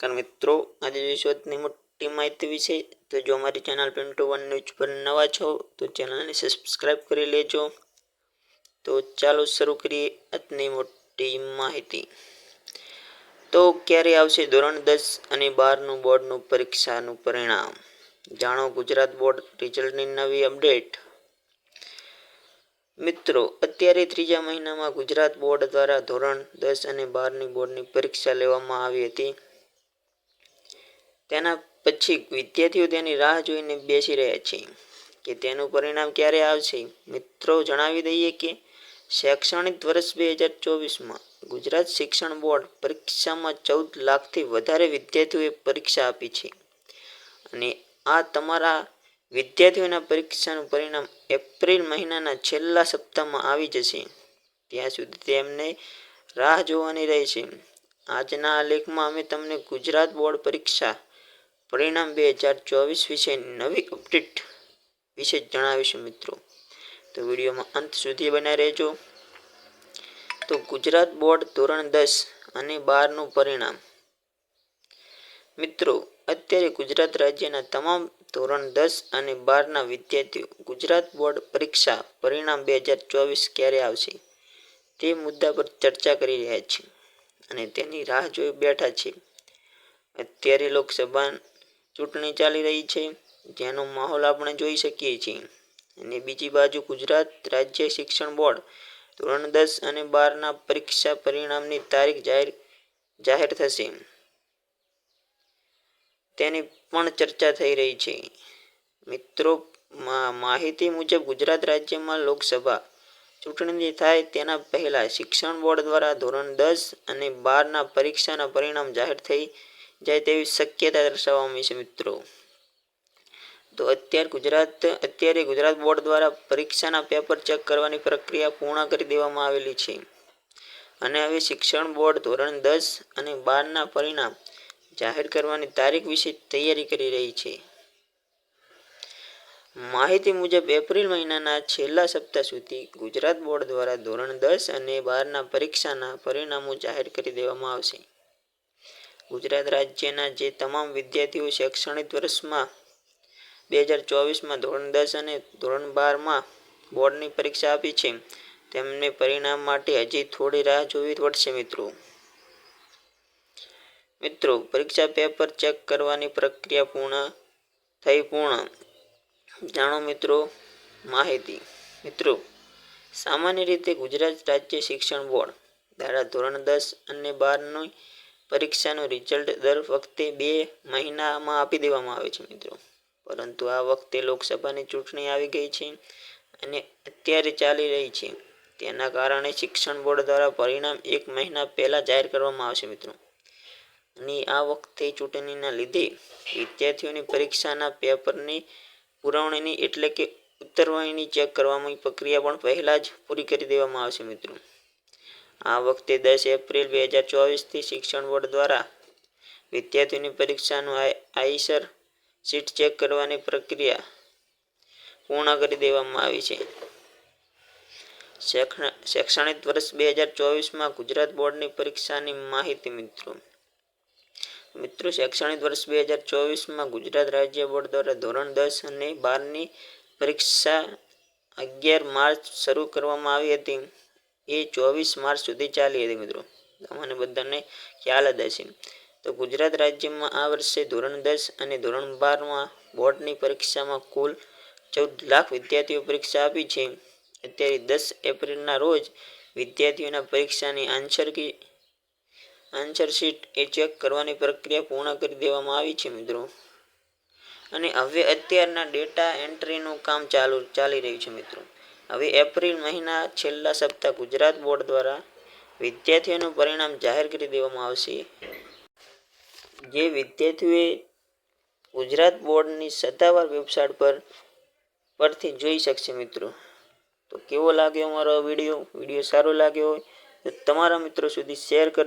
નમસ્કાર મિત્રો, આજે જોઈશું આજની મોટી માહિતી વિશે. તો જો અમારી ચેનલ પિન્ટુ વન ન્યૂઝ પર નવા છો તો ચેનલને સબસ્ક્રાઈબ કરી લેજો. તો ચાલો શરૂ કરીએ આજની મોટી માહિતી. તો ક્યારે આવશે ધોરણ 10 અને 12નું બોર્ડનું પરીક્ષાનું પરિણામ? જાણો ગુજરાત બોર્ડ રિઝલ્ટની નવી અપડેટ. મિત્રો, અત્યારે ત્રીજા મહિનામાં ગુજરાત બોર્ડ દ્વારા ધોરણ 10 અને 12ની બોર્ડની પરીક્ષા લેવામાં આવી હતી. તેના પછી વિદ્યાર્થીઓ તેની રાહ જોઈને બેસી રહ્યા છે કે તેનું પરિણામ ક્યારે આવશે. મિત્રો, જણાવી દઈએ કે શૈક્ષણિક વર્ષ 2024માં ગુજરાત શિક્ષણ બોર્ડ પરીક્ષામાં 14 લાખથી વધારે વિદ્યાર્થીઓએ પરીક્ષા આપી છે અને આ તમારા વિદ્યાર્થીઓના પરીક્ષાનું પરિણામ એપ્રિલ મહિનાના છેલ્લા સપ્તાહમાં આવી જશે. ત્યાં સુધી તેમને રાહ જોવાની રહેશે. આજના આ લેખમાં અમે તમને ગુજરાત બોર્ડ પરીક્ષા પરિણામ 2024 વિશે નવી અપડેટ વિશે જણાવીશું મિત્રો. તો વિડીયોમાં અંત સુધી બન્યા રહેજો. તો ગુજરાત બોર્ડ ધોરણ 10 અને 12નું પરિણામ. મિત્રો, અત્યારે ગુજરાત રાજ્યના તમામ ધોરણ 10 અને 12ના વિદ્યાર્થીઓ ગુજરાત બોર્ડ પરીક્ષા પરિણામ 2024 ક્યારે આવશે તે મુદ્દા પર ચર્ચા કરી રહ્યા છે અને તેની રાહ જોઈ બેઠા છે. અત્યારે લોકસભા ચૂંટણી ચાલી રહી છે, જેનો માહોલ આપણે જોઈ શકીએ છીએ. અને બીજી બાજુ ગુજરાત રાજ્ય શિક્ષણ બોર્ડ ધોરણ 10 અને 12ના પરીક્ષા પરિણામની તારીખ જાહેર થશે તેની પણ ચર્ચા થઈ રહી છે. મિત્રો, માહિતી મુજબ ગુજરાત રાજ્યમાં લોકસભા ચૂંટણી થાય તેના પહેલા શિક્ષણ બોર્ડ દ્વારા ધોરણ 10 અને 12ના પરીક્ષાના પરિણામ જાહેર થઈ જાય તેવી શક્યતા દર્શાવવામાં આવી છે. મિત્રો, તો અત્યારે ગુજરાત બોર્ડ દ્વારા પરીક્ષાના પેપર ચેક કરવાની પ્રક્રિયા પૂર્ણ કરી દેવામાં આવેલી છે અને હવે શિક્ષણ બોર્ડ ધોરણ 10 અને 12ના પરિણામ જાહેર કરવાની તારીખ વિશે તૈયારી કરી રહી છે. માહિતી મુજબ એપ્રિલ મહિનાના છેલ્લા સપ્તાહ સુધી ગુજરાત બોર્ડ દ્વારા ધોરણ 10 અને 12ના પરીક્ષાના પરિણામો જાહેર કરી દેવામાં આવશે. ગુજરાત રાજ્યના જે તમામ વિદ્યાર્થીઓ શૈક્ષણિક વર્ષમાં 2024માં ધોરણ 10 અને ધોરણ 12માં બોર્ડની પરીક્ષા આપી છે તેમને પરિણામ માટે હજી થોડી રાહ જોવી પડશે. મિત્રો, પરીક્ષા પેપર ચેક કરવાની પ્રક્રિયા પૂર્ણ. જાણો મિત્રો માહિતી. મિત્રો, સામાન્ય રીતે ગુજરાત રાજ્ય શિક્ષણ બોર્ડ દ્વારા ધોરણ 10 અને 12ની પરીક્ષાનું રિઝલ્ટ દર વખતે 2 મહિનામાં આપી દેવામાં આવે છે. મિત્રો, પરંતુ આ વખતે લોકસભાની ચૂંટણી આવી ગઈ છે અને અત્યારે ચાલી રહી છે, તેના કારણે શિક્ષણ બોર્ડ દ્વારા પરિણામ 1 મહિના પહેલા જાહેર કરવામાં આવશે. મિત્રો, અને આ વખતે ચૂંટણીના લીધે વિદ્યાર્થીઓની પરીક્ષાના પેપરની પુરવણીની એટલે કે ઉત્તરવહીની ચેક કરવાની પ્રક્રિયા પણ પહેલા જ પૂરી કરી દેવામાં આવશે. મિત્રો, આ વખતે 10 એપ્રિલ 2024થી શિક્ષણ બોર્ડ દ્વારા વિદ્યાર્થીઓની પરીક્ષાનું આઈસર શીટ ચેક કરવાની પ્રક્રિયા પૂર્ણ કરી દેવામાં આવી છે. શૈક્ષણિક વર્ષ 2024માં ગુજરાત બોર્ડની પરીક્ષાની માહિતી. મિત્રો, શૈક્ષણિક વર્ષ 2024માં ગુજરાત રાજ્ય બોર્ડ દ્વારા ધોરણ 10 અને 12ની પરીક્ષા 11 માર્ચ શરૂ કરવામાં આવી હતી. એ 24 માર્ચ સુધી ચાલી હતી. મિત્રો, તમને બધાને ખ્યાલ જ હશે. તો ગુજરાત રાજ્યમાં આ વર્ષે ધોરણ 10 અને ધોરણ 12માં બોર્ડની પરીક્ષામાં કુલ 14 લાખ વિદ્યાર્થીઓ પરીક્ષા આપી છે. અત્યારે 10 એપ્રિલના રોજ વિદ્યાર્થીઓના પરીક્ષાની આન્સર શીટ ચેક કરવાની પ્રક્રિયા પૂર્ણ કરી દેવામાં આવી છે. મિત્રો, અને હવે અત્યારના ડેટા એન્ટ્રીનું કામ ચાલી રહ્યું છે. મિત્રો, હવે એપ્રિલ મહિના છેલ્લા સપ્તાહ ગુજરાત બોર્ડ દ્વારા વિદ્યાર્થીઓનું પરિણામ જાહેર કરી દેવામાં આવશે. જે વિદ્યાર્થીઓએ ગુજરાત બોર્ડની સત્તાવાર વેબસાઇટ પરથી જોઈ શકશે. મિત્રો, તો કેવો લાગ્યો અમારો વિડીયો સારો લાગ્યો હોય તો તમારા મિત્રો સુધી શેર કરો.